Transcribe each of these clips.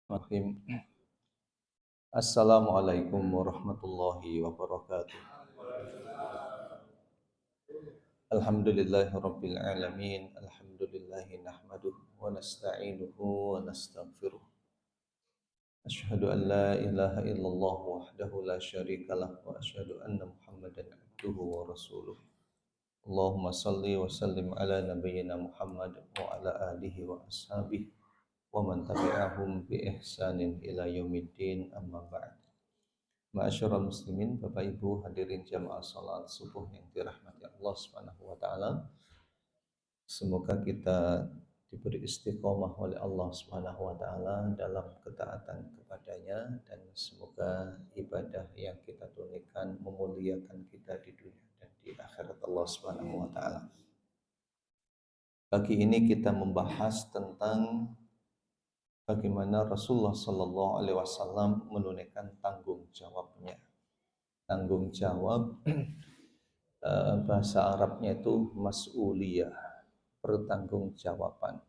Bismillahirrahmanirrahim. Assalamualaikum warahmatullahi wabarakatuh. Alhamdulillahirabbil alamin. Alhamdulillahi nahmaduhu wa nasta'inuhu wa nastaghfiruh. Asyhadu an la ilaha illallah wahdahu la syarikalah wa asyhadu anna Muhammadan abduhu wa rasuluh. Allahumma salli wa sallim ala nabiyyina Muhammad wa ala alihi wa ashabihi wa man tabi'ahum bi ihsanin ila yaumiddin amma ba'd. Ma'asyiral muslimin, Bapak Ibu hadirin jamaah salat subuh yang dirahmati Allah Subhanahu wa taala. Semoga kita diberi istiqomah oleh Allah Subhanahu wa taala dalam ketaatan kepadanya dan semoga ibadah yang kita tunaikan memuliakan kita di dunia dan di akhirat Allah Subhanahu wa taala. Pagi ini kita membahas tentang bagaimana Rasulullah Sallallahu Alaihi Wasallam menunaikan tanggung jawabnya. Tanggung jawab bahasa Arabnya itu mas'uliyah, pertanggungjawaban.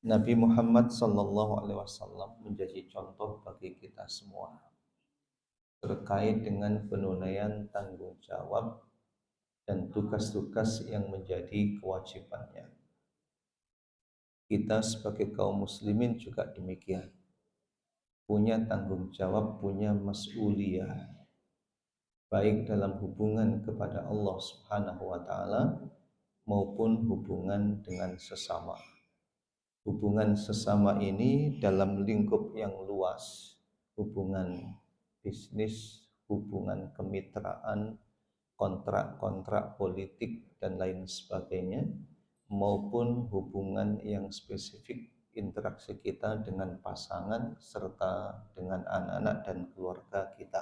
Nabi Muhammad Sallallahu Alaihi Wasallam menjadi contoh bagi kita semua terkait dengan penunaian tanggung jawab dan tugas-tugas yang menjadi kewajibannya. Kita sebagai kaum muslimin juga demikian, punya tanggung jawab, punya mas'uliyah, baik dalam hubungan kepada Allah Subhanahu wa taala maupun hubungan dengan sesama. Hubungan sesama ini dalam lingkup yang luas, hubungan bisnis, hubungan kemitraan, kontrak-kontrak politik dan lain sebagainya, maupun hubungan yang spesifik interaksi kita dengan pasangan serta dengan anak-anak dan keluarga kita.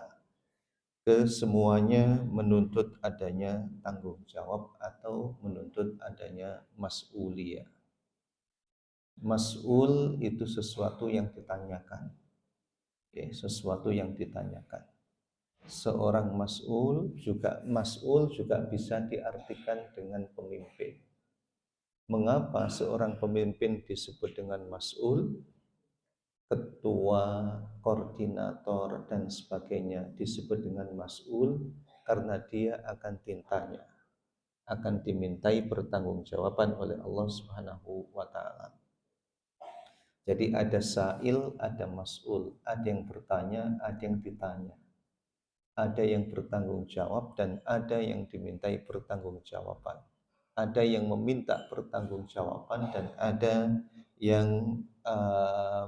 Kesemuanya menuntut adanya tanggung jawab atau menuntut adanya mas'uliyah. Mas'ul itu sesuatu yang ditanyakan. Sesuatu yang ditanyakan. Seorang mas'ul juga bisa diartikan dengan pemimpin. Mengapa seorang pemimpin disebut dengan mas'ul? Ketua, koordinator dan sebagainya disebut dengan mas'ul karena dia akan ditanya, akan dimintai pertanggungjawaban oleh Allah Subhanahu wa taala. Jadi ada sa'il, ada mas'ul, ada yang bertanya, ada yang ditanya. Ada yang bertanggung jawab dan ada yang dimintai pertanggungjawaban. Ada yang meminta pertanggungjawaban dan ada yang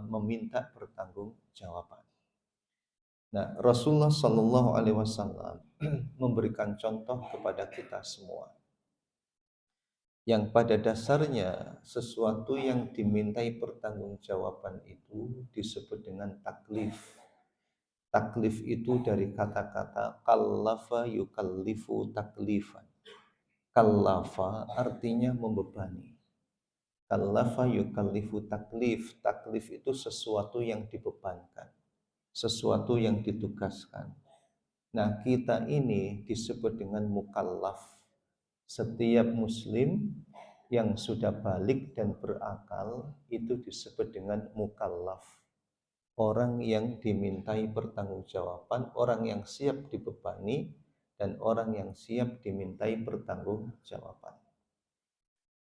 meminta pertanggungjawaban. Nah, Rasulullah Shallallahu Alaihi Wasallam memberikan contoh kepada kita semua yang pada dasarnya sesuatu yang dimintai pertanggungjawaban itu disebut dengan taklif. Taklif itu dari kata-kata kallafa yukallifu taklifan. Kallafa artinya membebani. Kallafa yukallifu taklif. Taklif itu sesuatu yang dibebankan, sesuatu yang ditugaskan. Nah, kita ini disebut dengan mukallaf. Setiap muslim yang sudah balik dan berakal itu disebut dengan mukallaf. Orang yang dimintai pertanggungjawaban, orang yang siap dibebani, dan orang yang siap dimintai pertanggungjawaban.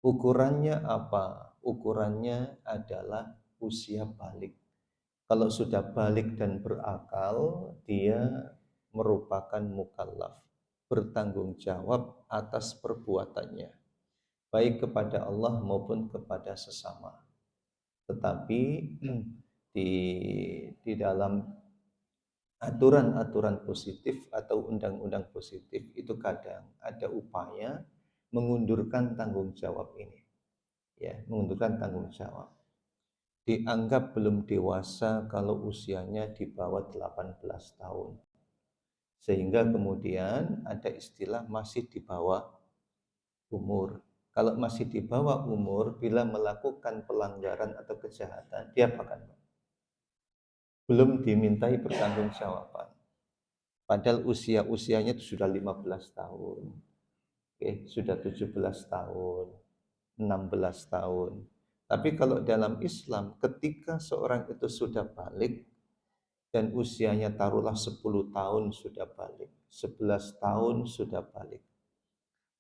Ukurannya apa? Ukurannya adalah usia balik. Kalau sudah balik dan berakal, dia merupakan mukallaf, bertanggung jawab atas perbuatannya, baik kepada Allah maupun kepada sesama. Tetapi di dalam aturan-aturan positif atau undang-undang positif itu kadang ada upaya mengundurkan tanggung jawab ini. Mengundurkan tanggung jawab. Dianggap belum dewasa kalau usianya di bawah 18 tahun. Sehingga kemudian ada istilah masih di bawah umur. Kalau masih di bawah umur, bila melakukan pelanggaran atau kejahatan, dia bahkan belum dimintai pertanggungjawaban. Padahal usianya itu sudah 15 tahun, sudah 17 tahun, 16 tahun. Tapi kalau dalam Islam, ketika seorang itu sudah balik dan usianya taruhlah 10 tahun sudah balik, 11 tahun sudah balik,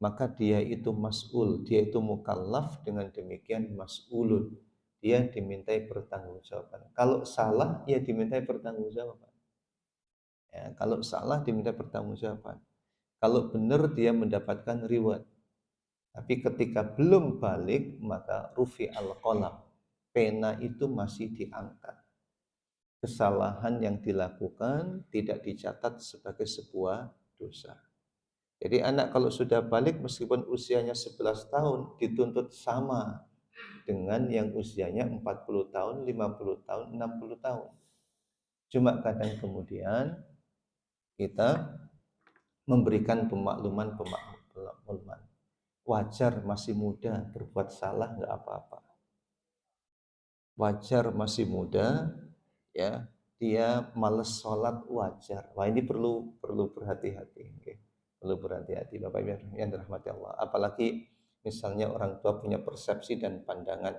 maka dia itu mas'ul, dia itu mukallaf, dengan demikian mas'ulun. Dia dimintai pertanggungjawaban. Kalau salah, ya dimintai pertanggungjawaban. Ya, kalau salah diminta pertanggungjawaban. Kalau benar dia mendapatkan reward. Tapi ketika belum balik maka rufi al-qalam. Pena itu masih diangkat. Kesalahan yang dilakukan tidak dicatat sebagai sebuah dosa. Jadi anak kalau sudah balik meskipun usianya 11 tahun dituntut sama dengan yang usianya 40 tahun, 50 tahun, 60 tahun. Cuma kadang kemudian kita memberikan pemakluman. Wajar masih muda, berbuat salah nggak apa-apa. Wajar masih muda, ya, dia males sholat wajar. Wah, ini perlu berhati-hati, okay? Perlu berhati-hati, Bapak Ibu yang dirahmati Allah. Apalagi misalnya orang tua punya persepsi dan pandangan,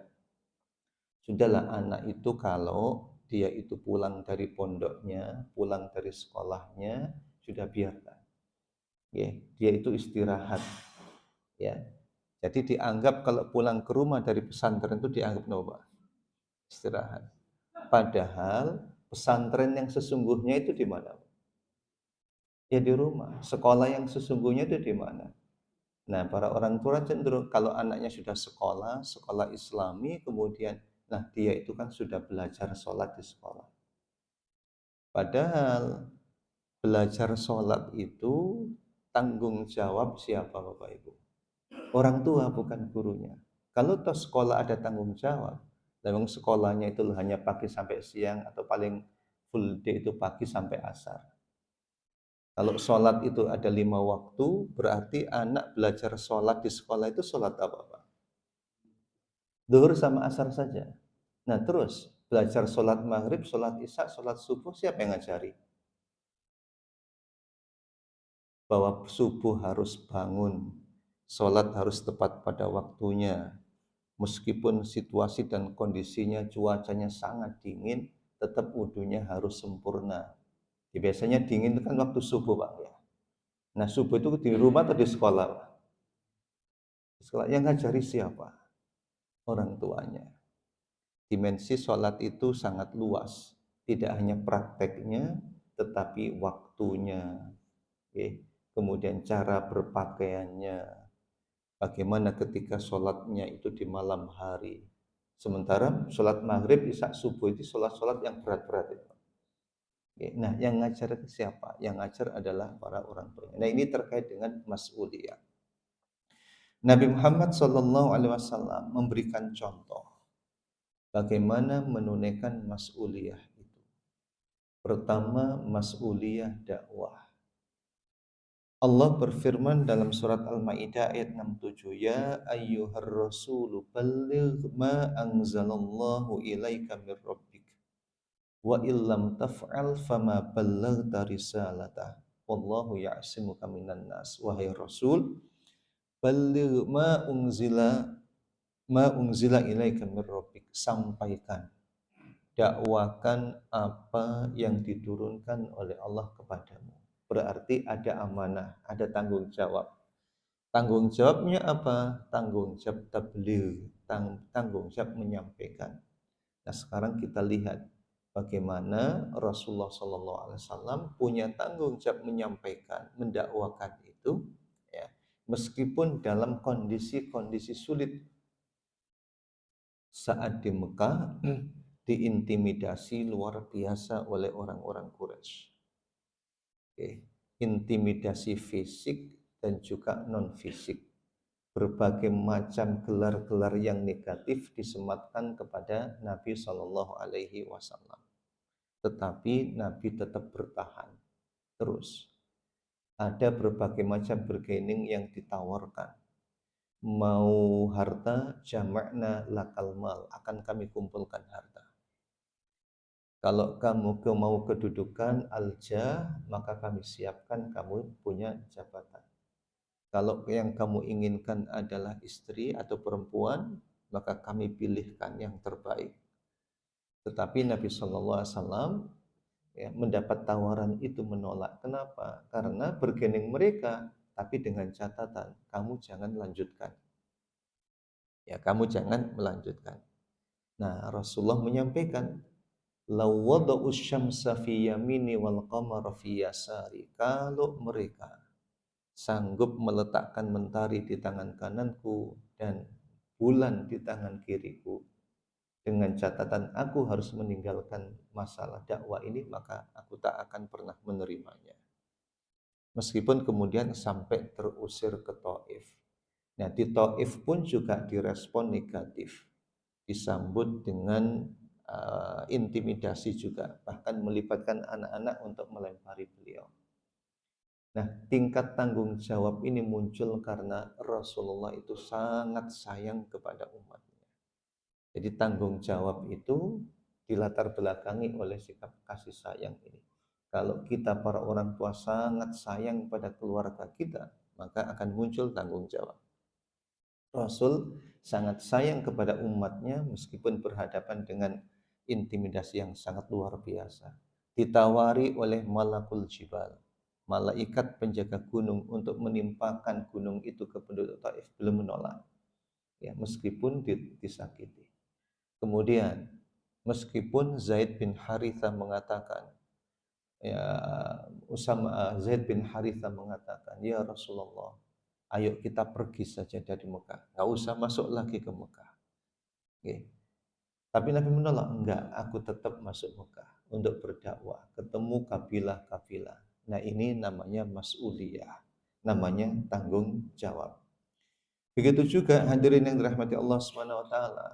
sudahlah anak itu kalau dia itu pulang dari pondoknya, pulang dari sekolahnya, sudah biarkan. Ya, dia itu istirahat. Ya, jadi dianggap kalau pulang ke rumah dari pesantren itu dianggap apa? Istirahat. Padahal pesantren yang sesungguhnya itu di mana? Ya di rumah. Sekolah yang sesungguhnya itu di mana? Nah, para orang tua cenderung kalau anaknya sudah sekolah, sekolah Islami, kemudian, nah dia itu kan sudah belajar sholat di sekolah. Padahal belajar sholat itu tanggung jawab siapa, Bapak Ibu? Orang tua, bukan gurunya. Kalau toh sekolah ada tanggung jawab, memang sekolahnya itu hanya pagi sampai siang atau paling full day itu pagi sampai asar. Kalau sholat itu ada 5 waktu, berarti anak belajar sholat di sekolah itu sholat apa, Pak? Duhur sama asar saja. Nah terus, belajar sholat maghrib, sholat isya, sholat subuh, siapa yang ngajari? Bahwa subuh harus bangun, sholat harus tepat pada waktunya, meskipun situasi dan kondisinya cuacanya sangat dingin, tetap wudhunya harus sempurna. Ya, biasanya dingin itu kan waktu subuh, Pak, ya. Nah subuh itu di rumah atau di sekolah, Pak? Di sekolah. Yang ngajari siapa? Orang tuanya. Dimensi sholat itu sangat luas, tidak hanya prakteknya tetapi waktunya, okay? Kemudian cara berpakaiannya, bagaimana ketika sholatnya itu di malam hari. Sementara sholat maghrib, isya, subuh itu sholat-sholat yang berat-berat itu. Nah, yang ngajar itu siapa? Yang ngajar adalah para orang tua. Nah, ini terkait dengan mas'uliyah. Nabi Muhammad SAW memberikan contoh bagaimana menunaikan mas'uliyah itu. Pertama, mas'uliyah dakwah. Allah berfirman dalam surat Al-Maidah ayat 67, ya ayyuhar rasulu balligh ma anzalallahu ilaika mir rabbik wa illam taf'al fama ballaghta risalatah wallahu ya'simuka minan nas. Wahai Rasul, balligh ma unzila ilaika mir rabbik, sampaikan, dakwakan apa yang diturunkan oleh Allah kepadamu. Berarti ada amanah, ada tanggung jawab. Tanggung jawabnya apa? Tanggung jawab tabligh, tanggung jawab menyampaikan. Nah, sekarang kita lihat bagaimana Rasulullah SAW punya tanggung jawab menyampaikan, mendakwakan itu, ya, meskipun dalam kondisi-kondisi sulit. Saat di Mekah diintimidasi luar biasa oleh orang-orang Quraisy. Oke. Intimidasi fisik dan juga non fisik. Berbagai macam gelar-gelar yang negatif disematkan kepada Nabi Shallallahu Alaihi Wasallam. Tetapi Nabi tetap bertahan. Terus ada berbagai macam bargaining yang ditawarkan. Mau harta, jama'na lakal mal, akan kami kumpulkan harta. Kalau kamu mau kedudukan aljah, maka kami siapkan kamu punya jabatan. Kalau yang kamu inginkan adalah istri atau perempuan, maka kami pilihkan yang terbaik. Tetapi Nabi SAW ya, mendapat tawaran itu menolak. Kenapa? Karena bergening mereka, tapi dengan catatan kamu jangan lanjutkan. Ya, kamu jangan melanjutkan. Nah, Rasulullah menyampaikan, "Law wada'u syamsa fi yamini wal qamara fi yasari." Kalau mereka sanggup meletakkan mentari di tangan kananku dan bulan di tangan kiriku, dengan catatan aku harus meninggalkan masalah dakwah ini, maka aku tak akan pernah menerimanya. Meskipun kemudian sampai terusir ke Taif. Nah, di Taif pun juga direspon negatif, disambut dengan intimidasi juga, bahkan melibatkan anak-anak untuk melempari beliau. Nah, tingkat tanggung jawab ini muncul karena Rasulullah itu sangat sayang kepada umatnya. Jadi tanggung jawab itu dilatar belakangi oleh sikap kasih sayang ini. Kalau kita para orang tua sangat sayang pada keluarga kita, maka akan muncul tanggung jawab. Rasul sangat sayang kepada umatnya meskipun berhadapan dengan intimidasi yang sangat luar biasa. Ditawari oleh malakul jibal, malaikat penjaga gunung, untuk menimpakan gunung itu ke penduduk Taif, belum menolak. Ya, meskipun disakiti. Kemudian meskipun Zaid bin Haritha mengatakan, ya Zaid bin Haritha mengatakan, "Ya Rasulullah, ayo kita pergi saja dari Mekah, nggak usah masuk lagi ke Mekah." Okay. Tapi Nabi menolak, "Enggak, aku tetap masuk Mekah untuk berdakwah, ketemu kabilah-kabilah." Nah, ini namanya mas'uliyah, namanya tanggung jawab. Begitu juga hadirin yang dirahmati Allah Subhanahu wa taala.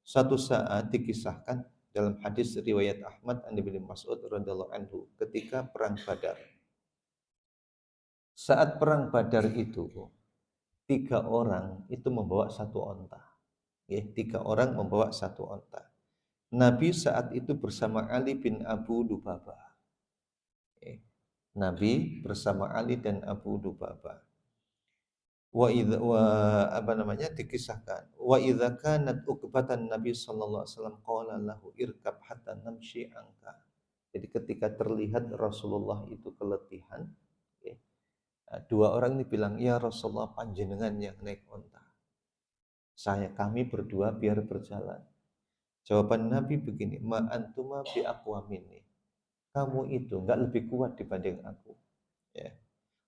Suatu saat dikisahkan dalam hadis riwayat Ahmad an Ibnu Mas'ud radhiyallahu anhu ketika perang Badar. Saat perang Badar itu 3 orang itu membawa 1 onta. Ya, 3 orang membawa 1 onta. Nabi saat itu bersama Ali bin Abu Lubabah. Ya, Nabi bersama Ali dan Abu Lubabah. Dikisahkan wa idza kanat ukbatan Nabi sallallahu alaihi wasallam qala lahu irkab hatta namshi angka. Jadi ketika terlihat Rasulullah itu keletihan, ya, 2 orang ini bilang, "Ya Rasulullah, panjenengan yang naik onta, kami berdua biar berjalan." Jawaban Nabi begini, "Ma antuma bi aqwa minni." Kamu itu enggak lebih kuat dibanding aku, ya.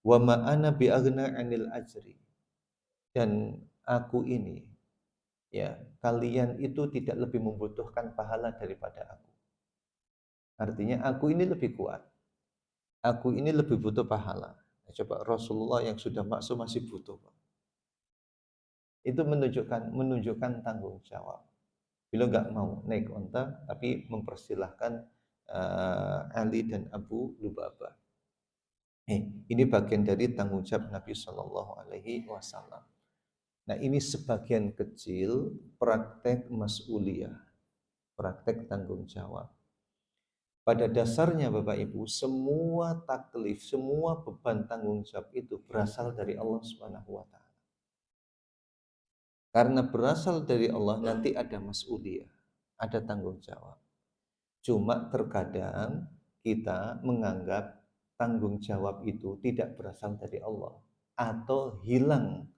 "Wa ma ana bi aghna 'anil ajri." Dan aku ini, ya, kalian itu tidak lebih membutuhkan pahala daripada aku. Artinya aku ini lebih kuat, aku ini lebih butuh pahala. Nah, coba Rasulullah yang sudah maksum masih butuh, Pak. Itu menunjukkan tanggung jawab. Beliau nggak mau naik onta, tapi mempersilahkan Ali dan Abu Lubabah. Ini bagian dari tanggung jawab Nabi Shallallahu Alaihi Wasallam. Nah, ini sebagian kecil praktek mas'uliyah, praktek tanggung jawab. Pada dasarnya Bapak Ibu, semua taklif, semua beban tanggung jawab itu berasal dari Allah Subhanahu wa taala. Karena berasal dari Allah, nanti ada mas'uliyah, ada tanggung jawab. Cuma terkadang kita menganggap tanggung jawab itu tidak berasal dari Allah, atau hilang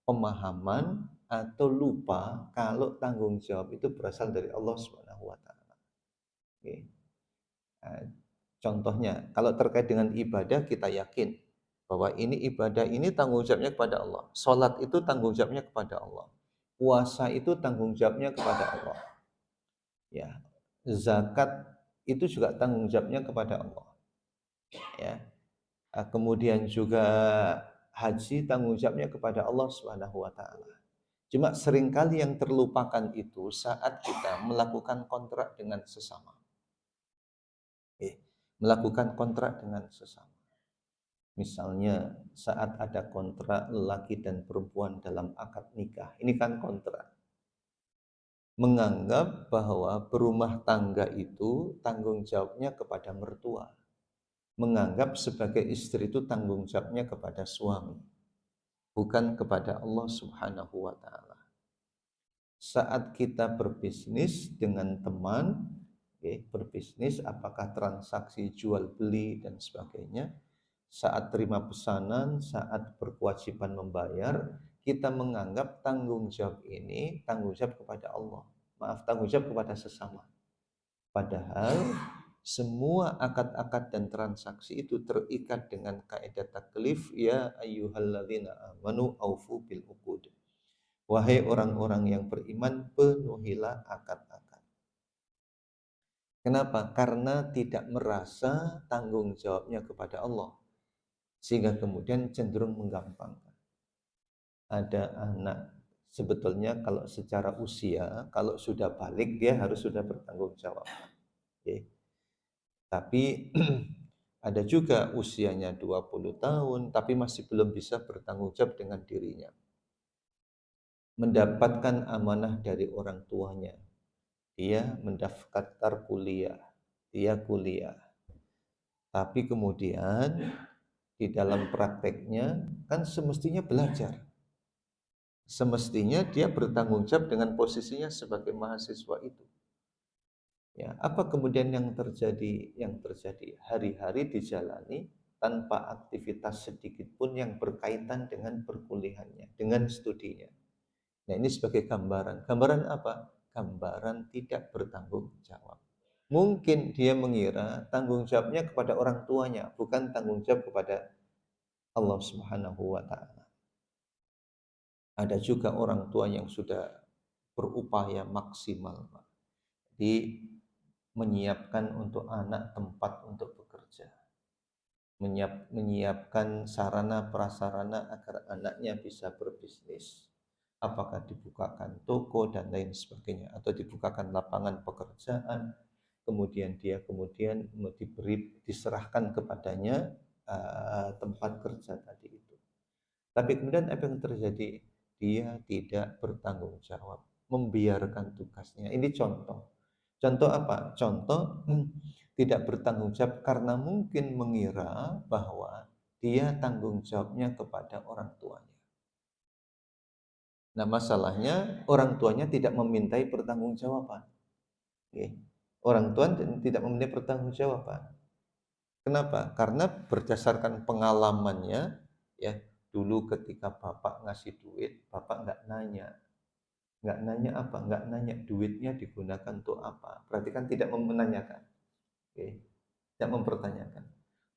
pemahaman atau lupa kalau tanggung jawab itu berasal dari Allah Subhanahu wa taala. Oke. Nah, contohnya, kalau terkait dengan ibadah, kita yakin bahwa ini ibadah ini tanggung jawabnya kepada Allah. Salat itu tanggung jawabnya kepada Allah. Puasa itu tanggung jawabnya kepada Allah. Ya. Zakat itu juga tanggung jawabnya kepada Allah. Ya. Kemudian juga haji tanggung jawabnya kepada Allah Subhanahu wa taala. Cuma seringkali yang terlupakan itu saat kita melakukan kontrak dengan sesama. Melakukan kontrak dengan sesama. Misalnya saat ada kontrak lelaki dan perempuan dalam akad nikah. Ini kan kontrak. Menganggap bahwa berumah tangga itu tanggung jawabnya kepada mertua. Menganggap sebagai istri itu tanggung jawabnya kepada suami, bukan kepada Allah Subhanahu wa taala. saat kita berbisnis dengan teman, berbisnis apakah transaksi jual beli dan sebagainya, saat terima pesanan, saat berkewajiban membayar, kita menganggap tanggung jawab ini tanggung jawab kepada Allah. Maaf, tanggung jawab kepada sesama. Padahal semua akad-akad dan transaksi itu terikat dengan kaidah taklif, ya ayyuhalladzina amanu aufu bil uqud. Wahai orang-orang yang beriman, penuhilah akad-akad. Kenapa? Karena tidak merasa tanggung jawabnya kepada Allah, sehingga kemudian cenderung menggampangkan. Ada anak, sebetulnya kalau secara usia, kalau sudah balik dia harus sudah bertanggung jawab. Okay. Tapi ada juga usianya 20 tahun tapi masih belum bisa bertanggung jawab dengan dirinya. Mendapatkan amanah dari orang tuanya. Dia mendaftar kuliah, dia kuliah. Tapi kemudian di dalam prakteknya kan semestinya belajar. Semestinya dia bertanggung jawab dengan posisinya sebagai mahasiswa itu. Ya, apa kemudian yang terjadi? Yang terjadi hari-hari dijalani tanpa aktivitas sedikit pun yang berkaitan dengan perkuliahannya, dengan studinya. Nah, ini sebagai gambaran. Gambaran apa? Gambaran tidak bertanggung jawab. Mungkin dia mengira tanggung jawabnya kepada orang tuanya, bukan tanggung jawab kepada Allah Subhanahu wa taala. Ada juga orang tua yang sudah berupaya maksimal, Pak. Menyiapkan untuk anak tempat untuk bekerja, menyiapkan sarana prasarana agar anaknya bisa berbisnis, apakah dibukakan toko dan lain sebagainya, atau dibukakan lapangan pekerjaan, kemudian dia diserahkan kepadanya tempat kerja tadi itu. Tapi kemudian apa yang terjadi? Dia tidak bertanggung jawab, membiarkan tugasnya. Ini contoh. Contoh apa? Contoh tidak bertanggung jawab karena mungkin mengira bahwa dia tanggung jawabnya kepada orang tuanya. Nah, masalahnya orang tuanya tidak memintai pertanggungjawaban. Orang tua tidak memintai pertanggungjawaban. Kenapa? Karena berdasarkan pengalamannya, ya, dulu ketika bapak ngasih duit, bapak nggak nanya apa? Nggak nanya duitnya digunakan untuk apa. Berarti kan tidak menanyakan. Tidak mempertanyakan.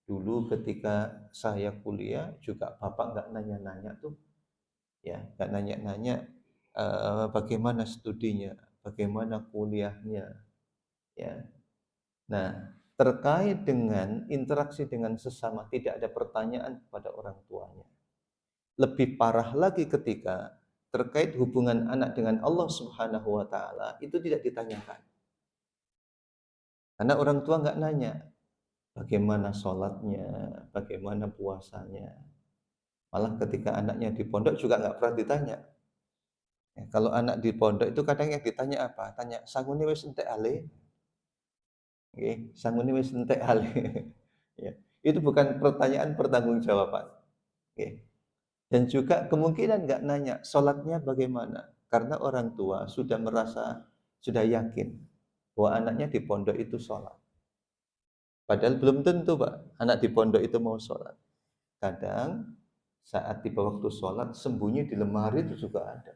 Dulu ketika saya kuliah juga bapak nggak nanya-nanya tuh, ya, nggak nanya-nanya bagaimana studinya, bagaimana kuliahnya, ya. Nah, terkait dengan interaksi dengan sesama tidak ada pertanyaan kepada orang tuanya. Lebih parah lagi ketika terkait hubungan anak dengan Allah Subhanahu wa taala itu tidak ditanyakan. Karena orang tua nggak nanya bagaimana sholatnya, bagaimana puasanya. Malah ketika anaknya di pondok juga nggak pernah ditanya. Ya, kalau anak di pondok itu kadang yang ditanya apa? Tanya, sangune wis entek ale? Nggih, sangune wis entek ale. Ya, itu bukan pertanyaan pertanggungjawaban. Oke. Dan juga kemungkinan nggak nanya sholatnya bagaimana, karena orang tua sudah merasa, sudah yakin bahwa anaknya di pondok itu sholat. Padahal belum tentu, Pak, anak di pondok itu mau sholat. Kadang saat tiba waktu sholat, sembunyi di lemari itu juga ada.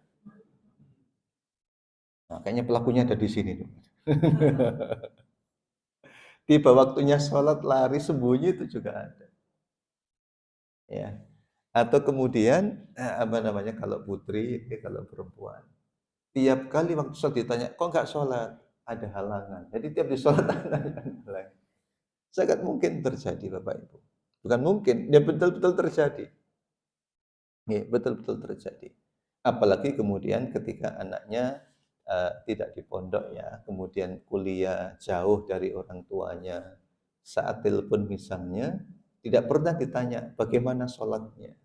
Nah, kayaknya pelakunya ada di sini. Tiba waktunya sholat, lari sembunyi itu juga ada. Ya. Atau kemudian apa namanya, kalau putri, kalau perempuan, tiap kali waktu sholat ditanya, kok nggak sholat? Ada halangan. Jadi tiap di sholat ada halangan. Sangat mungkin terjadi, Bapak Ibu. Bukan mungkin, ya betul-betul terjadi. Ya, betul-betul terjadi. Apalagi kemudian ketika anaknya tidak di pondok, ya, kemudian kuliah jauh dari orang tuanya, saat telepon misalnya, tidak pernah ditanya bagaimana sholatnya.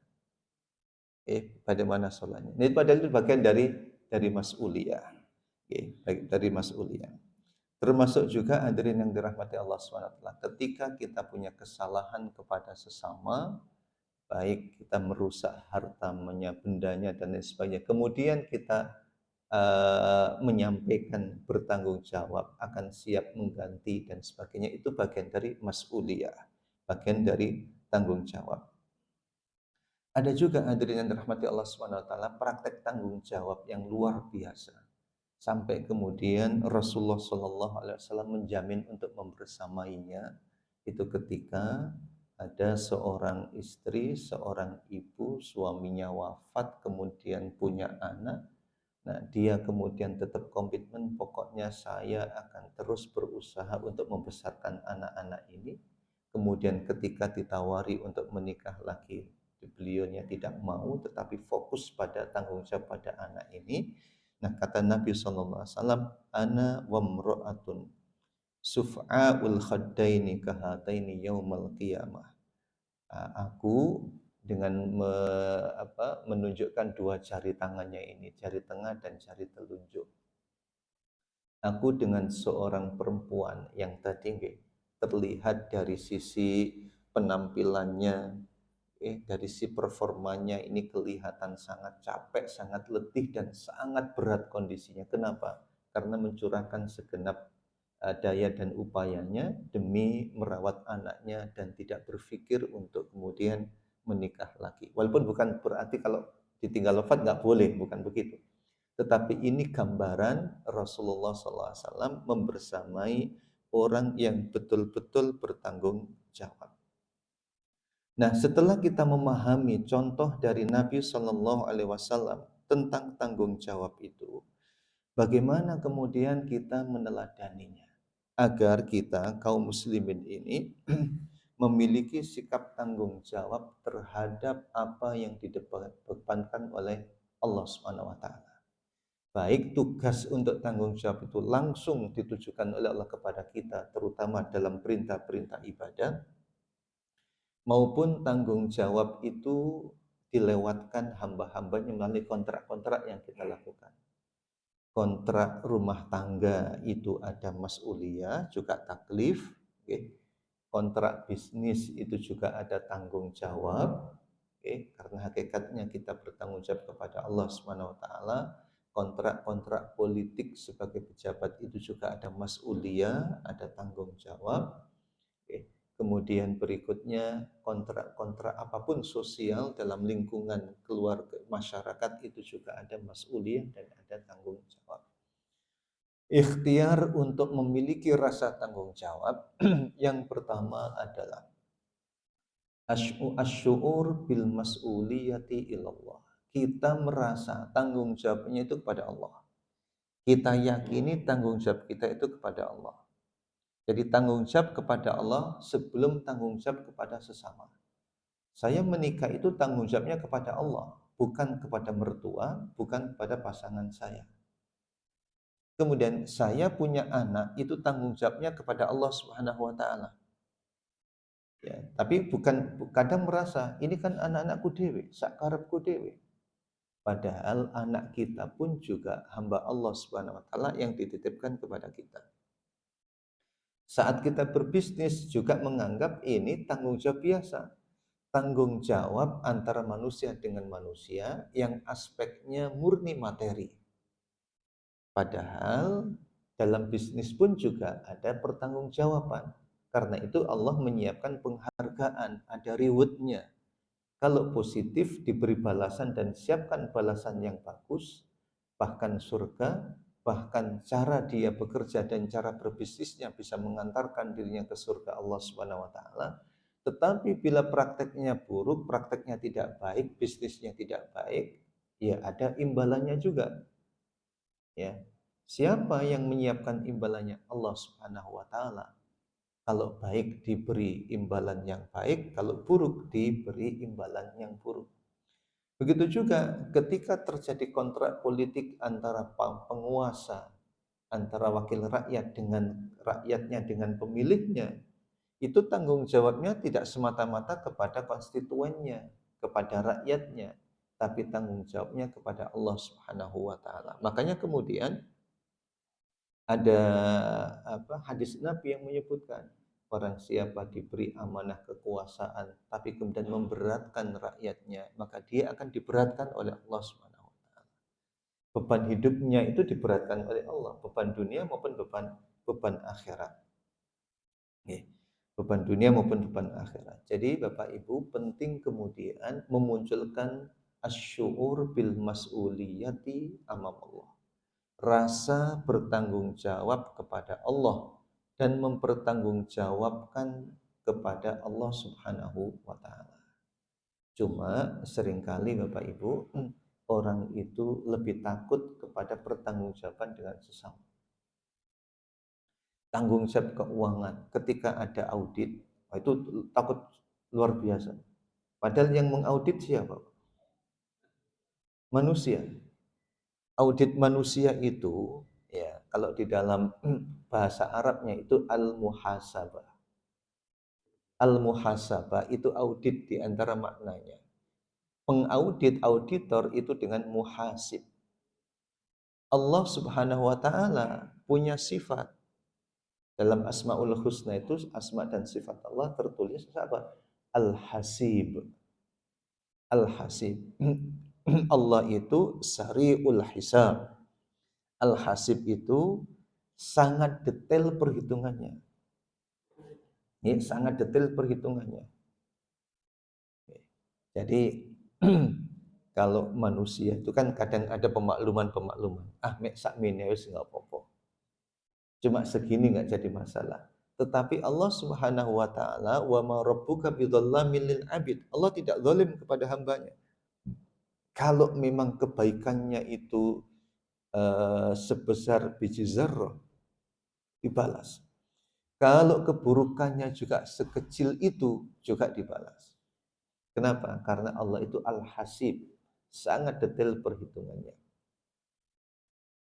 Bagaimana sholatnya. Ini padahal itu bagian dari mas'uliyah. Dari mas'uliyah. Termasuk juga hadirin yang dirahmati Allah SWT. Ketika kita punya kesalahan kepada sesama, baik kita merusak hartanya, bendanya, dan lain sebagainya, kemudian kita menyampaikan, bertanggung jawab, akan siap mengganti dan sebagainya, itu bagian dari mas'uliyah, bagian dari tanggung jawab. Ada juga hadirin yang dirahmati Allah Subhanahu wa taala praktek tanggung jawab yang luar biasa. Sampai kemudian Rasulullah Shallallahu alaihi wasallam menjamin untuk membersamainya itu ketika ada seorang istri, seorang ibu, suaminya wafat, kemudian punya anak. Nah, dia kemudian tetap komitmen, pokoknya saya akan terus berusaha untuk membesarkan anak-anak ini. Kemudian ketika ditawari untuk menikah lagi, beliaunya tidak mau, tetapi fokus pada tanggung jawab pada anak ini. Nah, kata Nabi SAW, ana wa mra'atun suf'a'ul khaddaini kahataini yaumal qiyamah. Aku dengan menunjukkan dua jari tangannya ini, jari tengah dan jari telunjuk. Aku dengan seorang perempuan yang tadi terlihat dari sisi penampilannya, dari sisi performanya ini kelihatan sangat capek, sangat letih dan sangat berat kondisinya. Kenapa? Karena mencurahkan segenap daya dan upayanya demi merawat anaknya dan tidak berpikir untuk kemudian menikah lagi. Walaupun bukan berarti kalau ditinggal wafat nggak boleh, bukan begitu. Tetapi ini gambaran Rasulullah SAW membersamai orang yang betul-betul bertanggung jawab. Nah, setelah kita memahami contoh dari Nabi Shallallahu Alaihi Wasallam tentang tanggung jawab itu, bagaimana kemudian kita meneladaninya agar kita kaum muslimin ini memiliki sikap tanggung jawab terhadap apa yang didepankan oleh Allah Subhanahu wa taala. Baik tugas untuk tanggung jawab itu langsung ditujukan oleh Allah kepada kita, terutama dalam perintah-perintah ibadah, maupun tanggung jawab itu dilewatkan hamba-hambanya melalui kontrak-kontrak yang kita lakukan. Kontrak rumah tangga itu ada mas'uliyah, juga taklif. Kontrak bisnis itu juga ada tanggung jawab. Karena hakikatnya kita bertanggung jawab kepada Allah Subhanahu wa taala. Kontrak-kontrak politik sebagai pejabat itu juga ada mas'uliyah, ada tanggung jawab. Kemudian berikutnya kontrak-kontrak apapun sosial dalam lingkungan keluarga masyarakat itu juga ada mas'uliyah dan ada tanggung jawab. Ikhtiar untuk memiliki rasa tanggung jawab yang pertama adalah asy'ur bil mas'uliyati ilallah. Kita merasa tanggung jawabnya itu kepada Allah. Kita yakini tanggung jawab kita itu kepada Allah. Jadi tanggung jawab kepada Allah sebelum tanggung jawab kepada sesama. Saya menikah itu tanggung jawabnya kepada Allah, bukan kepada mertua, bukan kepada pasangan saya. Kemudian saya punya anak itu tanggung jawabnya kepada Allah Subhanahu wa taala. Ya, tapi kadang merasa ini kan anak-anakku dewe, sakarepku dewe. Padahal anak kita pun juga hamba Allah Subhanahu wa taala yang dititipkan kepada kita. Saat kita berbisnis juga menganggap ini tanggung jawab biasa. Tanggung jawab antara manusia dengan manusia yang aspeknya murni materi. Padahal dalam bisnis pun juga ada pertanggungjawaban. Karena itu Allah menyiapkan penghargaan, ada rewardnya. Kalau positif diberi balasan dan siapkan balasan yang bagus, bahkan surga, bahkan cara dia bekerja dan cara berbisnisnya bisa mengantarkan dirinya ke surga Allah Subhanahu wa taala. Tetapi bila prakteknya buruk, prakteknya tidak baik, bisnisnya tidak baik, ya ada imbalannya juga. Ya. Siapa yang menyiapkan imbalannya? Allah Subhanahu wa taala. Kalau baik diberi imbalan yang baik, kalau buruk diberi imbalan yang buruk. Begitu juga ketika terjadi kontrak politik antara penguasa, antara wakil rakyat dengan rakyatnya dengan pemilihnya, itu tanggung jawabnya tidak semata-mata kepada konstituennya, kepada rakyatnya, tapi tanggung jawabnya kepada Allah Subhanahu wa taala. Makanya kemudian ada hadis Nabi yang menyebutkan barang siapa diberi amanah kekuasaan tapi kemudian memberatkan rakyatnya, maka dia akan diberatkan oleh Allah Subhanahu wa taala. Beban hidupnya itu diberatkan oleh Allah, beban dunia maupun beban akhirat. Oke. Beban dunia maupun beban akhirat. Jadi Bapak Ibu penting kemudian memunculkan asy'ur bil mas'uliyati amam Allah. Rasa bertanggung jawab kepada Allah dan mempertanggungjawabkan kepada Allah Subhanahu wa taala. Cuma seringkali Bapak Ibu orang itu lebih takut kepada pertanggungjawaban dengan sesama. Tanggung jawab keuangan ketika ada audit, itu takut luar biasa. Padahal yang mengaudit siapa? Manusia. Audit manusia itu ya kalau di dalam bahasa Arabnya itu al-muhasabah. Al-muhasabah itu audit di antara maknanya. Pengaudit, auditor itu dengan muhasib. Allah Subhanahu wa taala punya sifat. Dalam Asmaul Husna itu asma dan sifat Allah tertulis apa? Al-Hasib. Al-Hasib. Allah itu sari'ul hisab. Al-Hasib itu sangat detail perhitungannya. Ini sangat detail perhitungannya. Jadi kalau manusia itu kan kadang ada pemakluman-pemakluman. Ah, mek sakmene wis enggak apa-apa. Cuma segini nggak jadi masalah. Tetapi Allah Subhanahu wa taala wa ma rabbuka bidzallamin lil abid. Allah tidak zalim kepada hambanya. Kalau memang kebaikannya itu sebesar biji zarrah dibalas. Kalau keburukannya juga sekecil itu juga dibalas. Kenapa? Karena Allah itu Al-Hasib, sangat detail perhitungannya.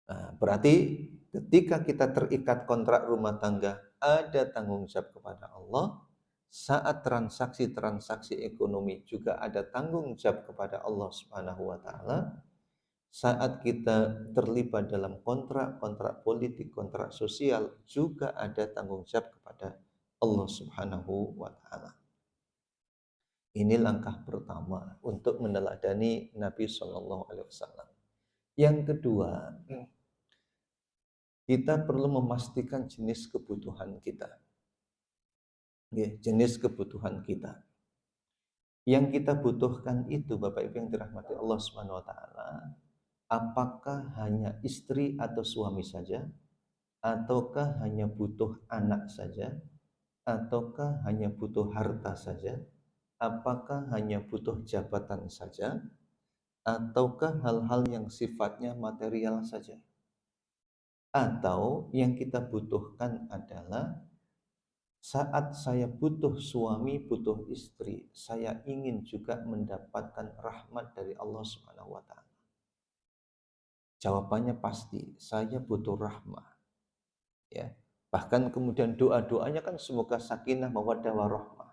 Nah, berarti ketika kita terikat kontrak rumah tangga, ada tanggung jawab kepada Allah. Saat transaksi-transaksi ekonomi juga ada tanggung jawab kepada Allah Subhanahu wa taala. Saat kita terlibat dalam kontrak politik, kontrak sosial juga ada tanggung jawab kepada Allah Subhanahu wa taala. Ini langkah pertama untuk meneladani Nabi Shallallahu alaihi wasallam. Yang kedua, kita perlu memastikan jenis kebutuhan kita. Jenis kebutuhan kita. Yang kita butuhkan itu Bapak Ibu yang dirahmati Allah Subhanahu wa taala, apakah hanya istri atau suami saja? Ataukah hanya butuh anak saja? Ataukah hanya butuh harta saja? Apakah hanya butuh jabatan saja? Ataukah hal-hal yang sifatnya material saja? Atau yang kita butuhkan adalah saat saya butuh suami, butuh istri, saya ingin juga mendapatkan rahmat dari Allah Subhanahu wa taala. Jawabannya pasti, saya butuh rahmah. Ya. Bahkan kemudian doa-doanya kan semoga sakinah mawaddah warahmah.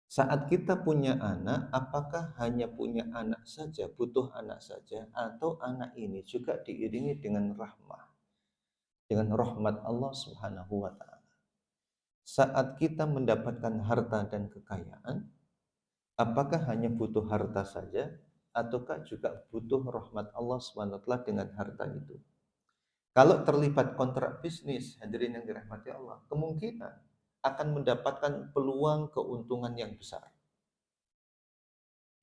Saat kita punya anak, apakah hanya punya anak saja, butuh anak saja, atau anak ini juga diiringi dengan rahmah, dengan rahmat Allah Subhanahu wa taala. Saat kita mendapatkan harta dan kekayaan, apakah hanya butuh harta saja, ataukah juga butuh rahmat Allah Subhanahu wa taala dengan harta itu? Kalau terlibat kontrak bisnis, hadirin yang dirahmati Allah, kemungkinan akan mendapatkan peluang keuntungan yang besar.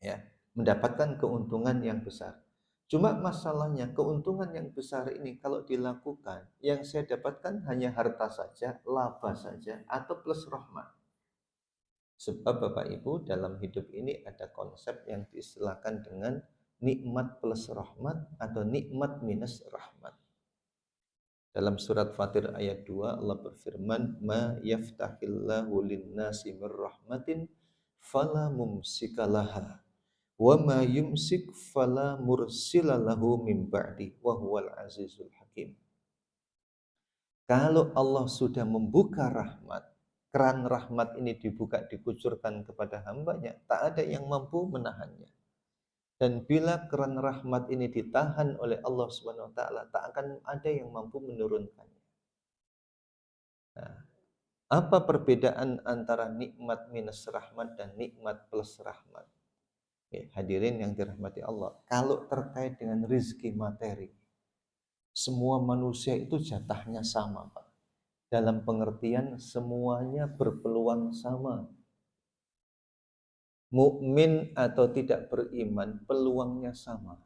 Ya, mendapatkan keuntungan yang besar. Cuma masalahnya keuntungan yang besar ini kalau dilakukan, yang saya dapatkan hanya harta saja, laba saja, atau plus rahmat. Sebab Bapak Ibu dalam hidup ini ada konsep yang diistilahkan dengan nikmat plus rahmat atau nikmat minus rahmat. Dalam surat Fatir ayat 2 Allah berfirman, "Ma yaftahillahu lin-nasi mir rahmatin fala mumsikalaha wa ma yumsik fala mursilalahu min ba'di wa huwal azizul hakim." Kalau Allah sudah membuka rahmat, keran rahmat ini dibuka, dikucurkan kepada hambanya, tak ada yang mampu menahannya. Dan bila keran rahmat ini ditahan oleh Allah Subhanahu wa taala, tak akan ada yang mampu menurunkannya. Nah, apa perbedaan antara nikmat minus rahmat dan nikmat plus rahmat? Hadirin yang dirahmati Allah, kalau terkait dengan rizki materi, semua manusia itu jatahnya sama, Pak. Dalam pengertian semuanya berpeluang sama. Mukmin atau tidak beriman, peluangnya sama.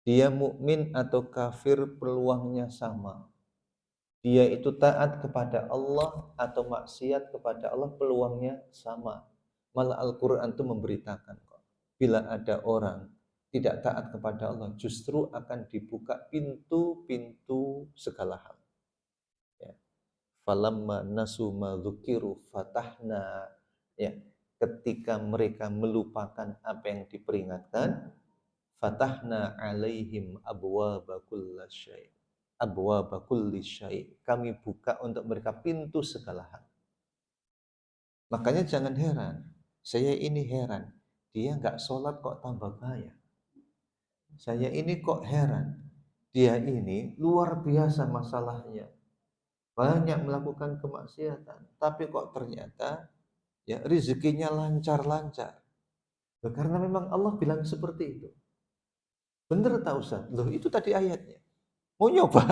Dia mukmin atau kafir, peluangnya sama. Dia itu taat kepada Allah atau maksiat kepada Allah, peluangnya sama. Malah Al-Quran itu memberitakan kok, bila ada orang tidak taat kepada Allah, justru akan dibuka pintu-pintu segala hal. Ya. Falamma nasu ma dzukiru fatahna, ya, ketika mereka melupakan apa yang diperingatkan, fatahna alaihim abwaaba kulli syai'. Kami buka untuk mereka pintu segala hal. Makanya jangan heran, saya ini heran, dia nggak sholat kok tambah kaya. Saya ini kok heran, dia ini luar biasa masalahnya, banyak melakukan kemaksiatan, tapi kok ternyata ya rezekinya lancar-lancar. Karena memang Allah bilang seperti itu. Bener tak Ustaz? Loh itu tadi ayatnya. Mau nyoba,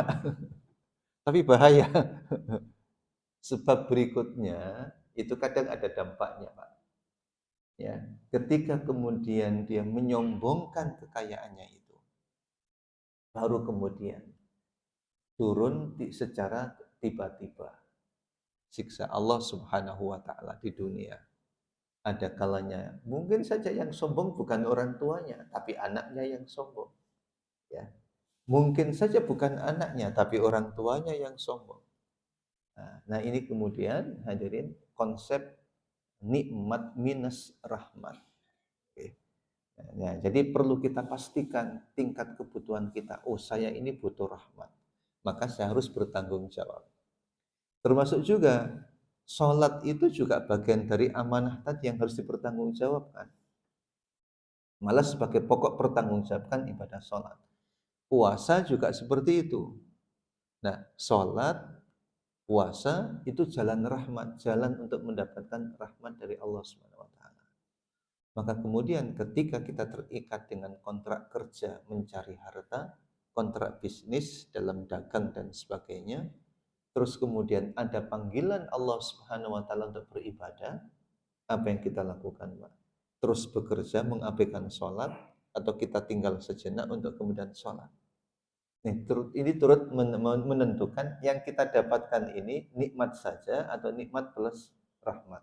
tapi bahaya. Sebab berikutnya itu kadang ada dampaknya, Pak. Ya, ketika kemudian dia menyombongkan kekayaannya itu, baru kemudian turun secara tiba-tiba siksa Allah Subhanahu wa taala di dunia. Ada kalanya mungkin saja yang sombong bukan orang tuanya, tapi anaknya yang sombong. Ya. Mungkin saja bukan anaknya, tapi orang tuanya yang sombong. Nah, ini kemudian hadirin konsep nikmat minus rahmat. Oke. Nah, jadi perlu kita pastikan tingkat kebutuhan kita. Oh, saya ini butuh rahmat. Maka saya harus bertanggung jawab. Termasuk juga sholat itu juga bagian dari amanah tadi yang harus dipertanggungjawabkan. Malah sebagai pokok pertanggungjawabkan ibadah sholat. Puasa juga seperti itu. Nah, sholat, puasa itu jalan rahmat, jalan untuk mendapatkan rahmat dari Allah Subhanahu wa taala. Maka kemudian ketika kita terikat dengan kontrak kerja mencari harta, kontrak bisnis dalam dagang dan sebagainya, terus kemudian ada panggilan Allah Subhanahu wa taala untuk beribadah, apa yang kita lakukan, Pak? Terus bekerja mengabaikan sholat atau kita tinggal sejenak untuk kemudian sholat. Ini turut menentukan yang kita dapatkan ini nikmat saja atau nikmat plus rahmat.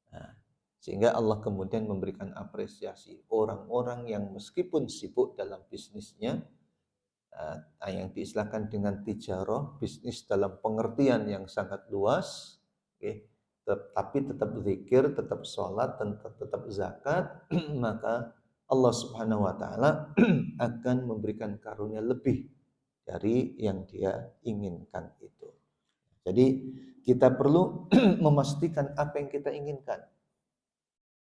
Nah, sehingga Allah kemudian memberikan apresiasi orang-orang yang meskipun sibuk dalam bisnisnya, yang diistilahkan dengan tijarah, bisnis dalam pengertian yang sangat luas, tapi tetap zikir, tetap sholat, tetap zakat, maka Allah Subhanahu wa taala akan memberikan karunia lebih dari yang dia inginkan itu. Jadi kita perlu memastikan apa yang kita inginkan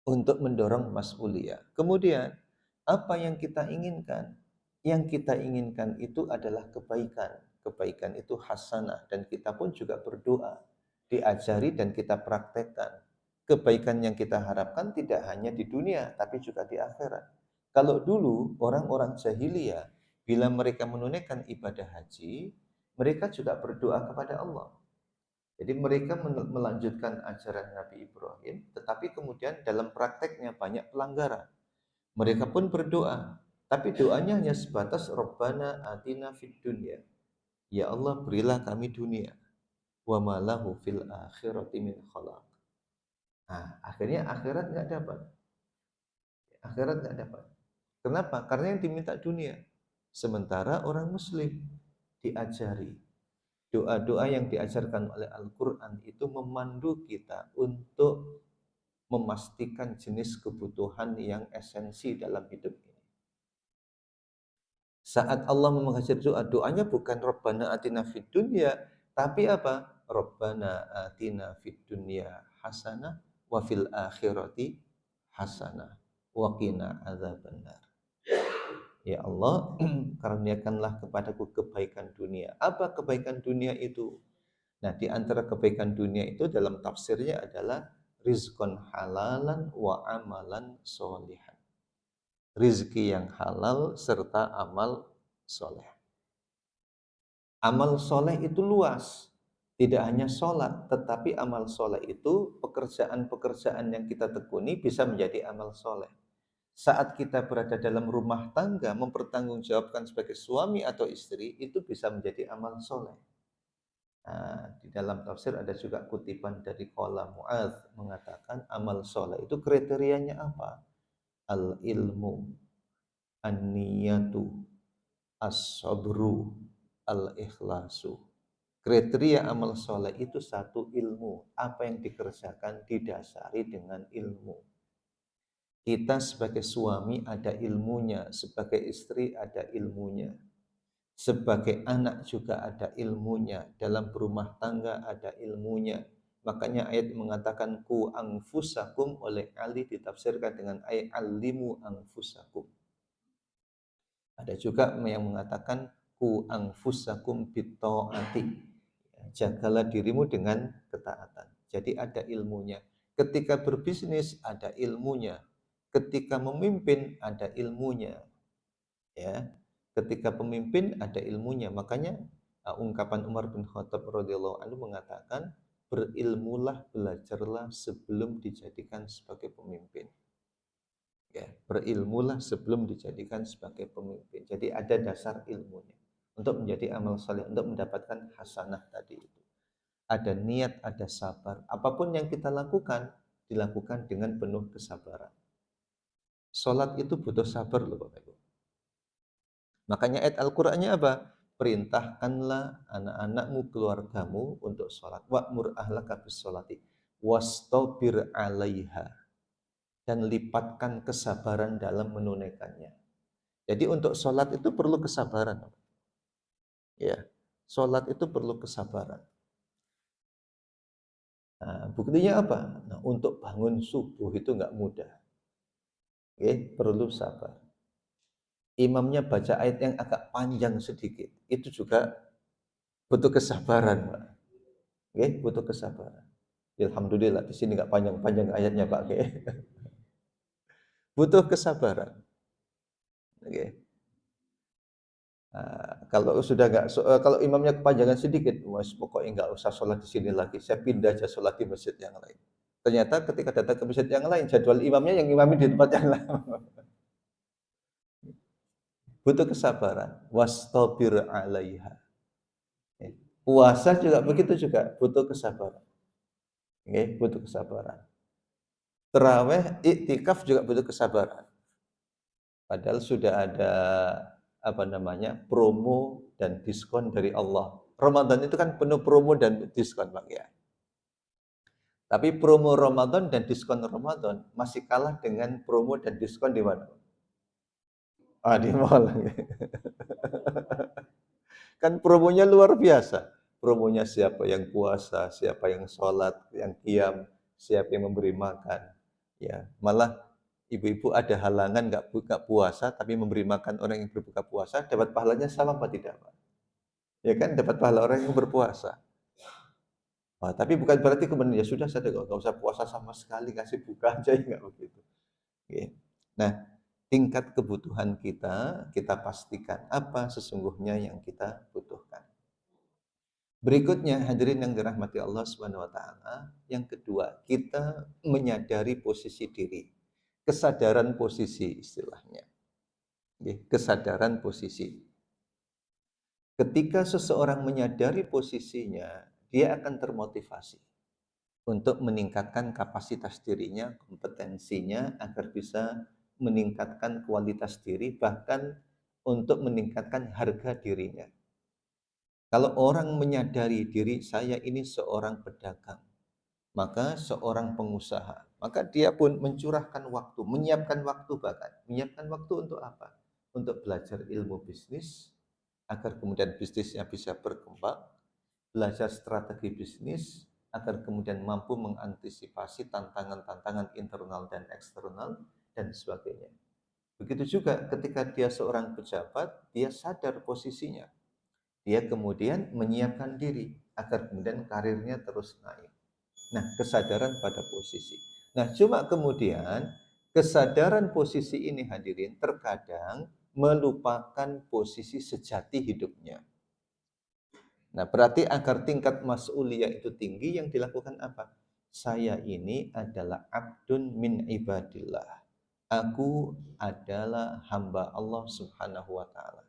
untuk mendorong mas'uliyah. Kemudian apa yang kita inginkan? Yang kita inginkan itu adalah kebaikan. Kebaikan itu hasanah dan kita pun juga berdoa, diajari dan kita praktekkan. Kebaikan yang kita harapkan tidak hanya di dunia, tapi juga di akhirat. Kalau dulu orang-orang jahiliyah, bila mereka menunaikan ibadah haji, mereka juga berdoa kepada Allah. Jadi mereka melanjutkan ajaran Nabi Ibrahim, tetapi kemudian dalam prakteknya banyak pelanggaran. Mereka pun berdoa, tapi doanya hanya sebatas Rabbana atina fid dunya. Ya Allah, berilah kami dunia. Wa ma lahu fil akhirati min khalaq. Nah, akhirnya akhirat nggak dapat. Akhirat nggak dapat. Kenapa? Karena yang diminta dunia. Sementara orang Muslim diajari. Doa-doa yang diajarkan oleh Al-Quran itu memandu kita untuk memastikan jenis kebutuhan yang esensi dalam hidup ini. Saat Allah mengajar doa, doanya bukan Rabbana atina fid dunya, tapi apa? Rabbana atina fid dunya hasanah wa fil akhirati hasanah wa qina adzabannar. Ya Allah, karuniakanlah kepadaku kebaikan dunia. Apa kebaikan dunia itu? Nah, di antara kebaikan dunia itu dalam tafsirnya adalah rizqan halalan wa amalan sholihan. Rizki yang halal serta amal soleh. Amal soleh itu luas. Tidak hanya sholat, tetapi amal soleh itu pekerjaan-pekerjaan yang kita tekuni bisa menjadi amal soleh. Saat kita berada dalam rumah tangga, mempertanggungjawabkan sebagai suami atau istri, itu bisa menjadi amal soleh. Nah, di dalam tafsir ada juga kutipan dari Qala Mu'adz mengatakan amal soleh itu kriterianya apa? Al-ilmu, an-niyatu, as-sabru, al-ikhlasu. Kriteria amal soleh itu satu, ilmu. Apa yang dikerjakan didasari dengan ilmu. Kita sebagai suami ada ilmunya, sebagai istri ada ilmunya, sebagai anak juga ada ilmunya, dalam berumah tangga ada ilmunya. Makanya ayat mengatakan ku anfusakum, oleh Ali ditafsirkan dengan ayat alimu anfusakum. Ada juga yang mengatakan ku anfusakum bitta'ati, jagalah dirimu dengan ketaatan. Jadi ada ilmunya. Ketika berbisnis ada ilmunya. Ketika memimpin ada ilmunya. Ya. Ketika pemimpin ada ilmunya. Makanya ungkapan Umar bin Khattab radhiyallahu anhu mengatakan, berilmulah, belajarlah sebelum dijadikan sebagai pemimpin. Ya, berilmulah sebelum dijadikan sebagai pemimpin. Jadi ada dasar ilmunya untuk menjadi amal saleh, untuk mendapatkan hasanah tadi itu. Ada niat, ada sabar. Apapun yang kita lakukan, dilakukan dengan penuh kesabaran. Sholat itu butuh sabar loh Bapak Ibu. Makanya ayat Al-Qur'annya apa? Perintahkanlah anak-anakmu, keluargamu untuk sholat. Wa'mur ahlaka bis sholati wastabir 'alaiha. Dan lipatkan kesabaran dalam menunaikannya. Jadi untuk sholat itu perlu kesabaran. Ya, sholat itu perlu kesabaran. Nah, buktinya apa? Nah, untuk bangun subuh itu nggak mudah. Oke, perlu sabar. Imamnya baca ayat yang agak panjang sedikit, itu juga butuh kesabaran, Pak. Oke, butuh kesabaran. Alhamdulillah di sini nggak panjang-panjang ayatnya, Pak. Oke. Butuh kesabaran. Oke. Nah, kalau sudah nggak, kalau imamnya kepanjangan sedikit, mas pokoknya nggak usah sholat di sini lagi. Saya pindah aja sholat di masjid yang lain. Ternyata ketika datang ke masjid yang lain, jadwal imamnya yang imami di tempat yang lain. Butuh kesabaran. Wastabir 'alaiha. Puasa juga begitu juga, butuh kesabaran. Oke, butuh kesabaran. Terawih, iktikaf juga butuh kesabaran. Padahal sudah ada promo dan diskon dari Allah. Ramadan itu kan penuh promo dan diskon, Pak ya. Tapi promo Ramadan dan diskon Ramadan masih kalah dengan promo dan diskon di mana? Di mall. Kan promonya luar biasa. Promonya siapa yang puasa, siapa yang sholat, yang qiyam, siapa yang memberi makan. Ya, malah ibu-ibu ada halangan nggak buka puasa tapi memberi makan orang yang berbuka puasa, dapat pahalanya sama apa tidak, Pak? Ya kan, dapat pahala orang yang berpuasa. Tapi bukan berarti kemudian ya sudah, saya nggak usah puasa sama sekali, kasih buka aja, ya nggak begitu. Oke. Nah, tingkat kebutuhan kita pastikan apa sesungguhnya yang kita butuhkan. Berikutnya, hadirin yang dirahmati Allah Subhanahu wa taala, yang kedua, kita menyadari posisi diri. Kesadaran posisi istilahnya. Kesadaran posisi. Ketika seseorang menyadari posisinya, dia akan termotivasi untuk meningkatkan kapasitas dirinya, kompetensinya agar bisa meningkatkan kualitas diri, bahkan untuk meningkatkan harga dirinya. Kalau orang menyadari diri saya ini seorang pedagang, maka seorang pengusaha, maka dia pun mencurahkan waktu, menyiapkan waktu bahkan. Menyiapkan waktu untuk apa? Untuk belajar ilmu bisnis, agar kemudian bisnisnya bisa berkembang, belajar strategi bisnis, agar kemudian mampu mengantisipasi tantangan-tantangan internal dan eksternal, dan sebagainya. Begitu juga ketika dia seorang pejabat, dia sadar posisinya. Dia kemudian menyiapkan diri agar kemudian karirnya terus naik. Nah, kesadaran pada posisi. Nah, cuma kemudian kesadaran posisi ini hadirin terkadang melupakan posisi sejati hidupnya. Nah, berarti agar tingkat mas'uliyah itu tinggi yang dilakukan apa? Saya ini adalah abdun min ibadillah. Aku adalah hamba Allah Subhanahu wa taala.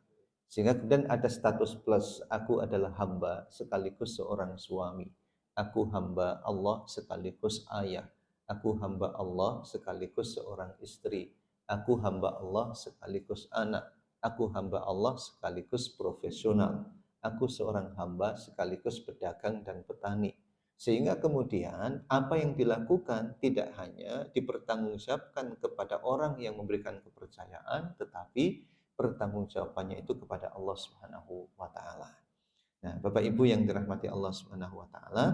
Sehingga kemudian ada status plus, aku adalah hamba sekaligus seorang suami. Aku hamba Allah sekaligus ayah. Aku hamba Allah sekaligus seorang istri. Aku hamba Allah sekaligus anak. Aku hamba Allah sekaligus profesional. Aku seorang hamba sekaligus pedagang dan petani. Sehingga kemudian apa yang dilakukan tidak hanya dipertanggungjawabkan kepada orang yang memberikan kepercayaan, tetapi pertanggungjawabannya itu kepada Allah Subhanahu wa taala. Nah, Bapak Ibu yang dirahmati Allah Subhanahu wa taala,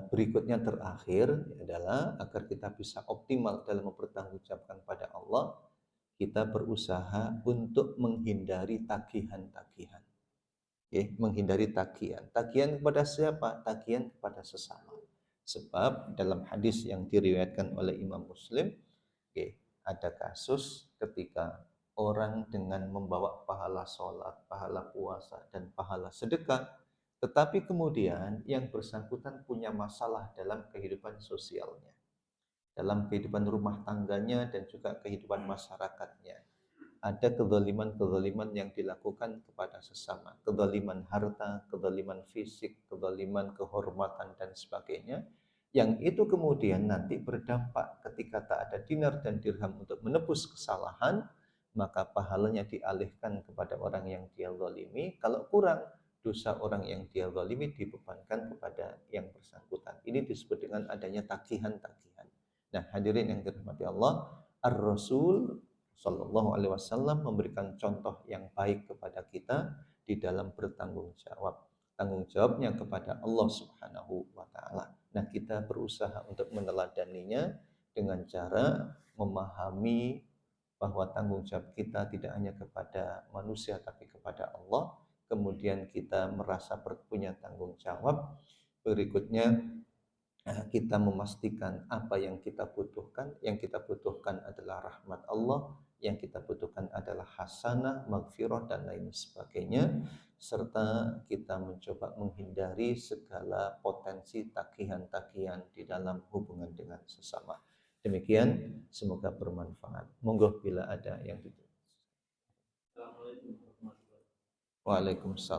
berikutnya terakhir adalah agar kita bisa optimal dalam mempertanggungjawabkan pada Allah, kita berusaha untuk menghindari tagihan-tagihan. Menghindari tagihan. Tagihan kepada siapa? Tagihan kepada sesama. Sebab dalam hadis yang diriwayatkan oleh Imam Muslim, ada kasus ketika orang dengan membawa pahala sholat, pahala puasa, dan pahala sedekah, tetapi kemudian yang bersangkutan punya masalah dalam kehidupan sosialnya, dalam kehidupan rumah tangganya, dan juga kehidupan masyarakatnya. Ada kezaliman-kezaliman yang dilakukan kepada sesama, kezaliman harta, kezaliman fisik, kezaliman kehormatan dan sebagainya, yang itu kemudian nanti berdampak ketika tak ada dinar dan dirham untuk menebus kesalahan, maka pahalanya dialihkan kepada orang yang dia zalimi. Kalau kurang, dosa orang yang dia zalimi dibebankan kepada yang bersangkutan. Ini disebut dengan adanya tagihan-tagihan. Nah, hadirin yang dirahmati Allah, Ar-Rasul Shallallahu Alaihi Wasallam memberikan contoh yang baik kepada kita di dalam bertanggung jawab. Tanggung jawabnya kepada Allah Subhanahu wa taala. Nah, kita berusaha untuk meneladaninya dengan cara memahami bahwa tanggung jawab kita tidak hanya kepada manusia tapi kepada Allah. Kemudian kita merasa punya tanggung jawab. Berikutnya kita memastikan apa yang kita butuhkan. Yang kita butuhkan adalah rahmat Allah, yang kita butuhkan adalah hasanah, maghfirah, dan lain sebagainya, serta kita mencoba menghindari segala potensi tagihan-tagihan di dalam hubungan dengan sesama. Demikian, semoga bermanfaat. Monggo bila ada yang Waalaikumsalam.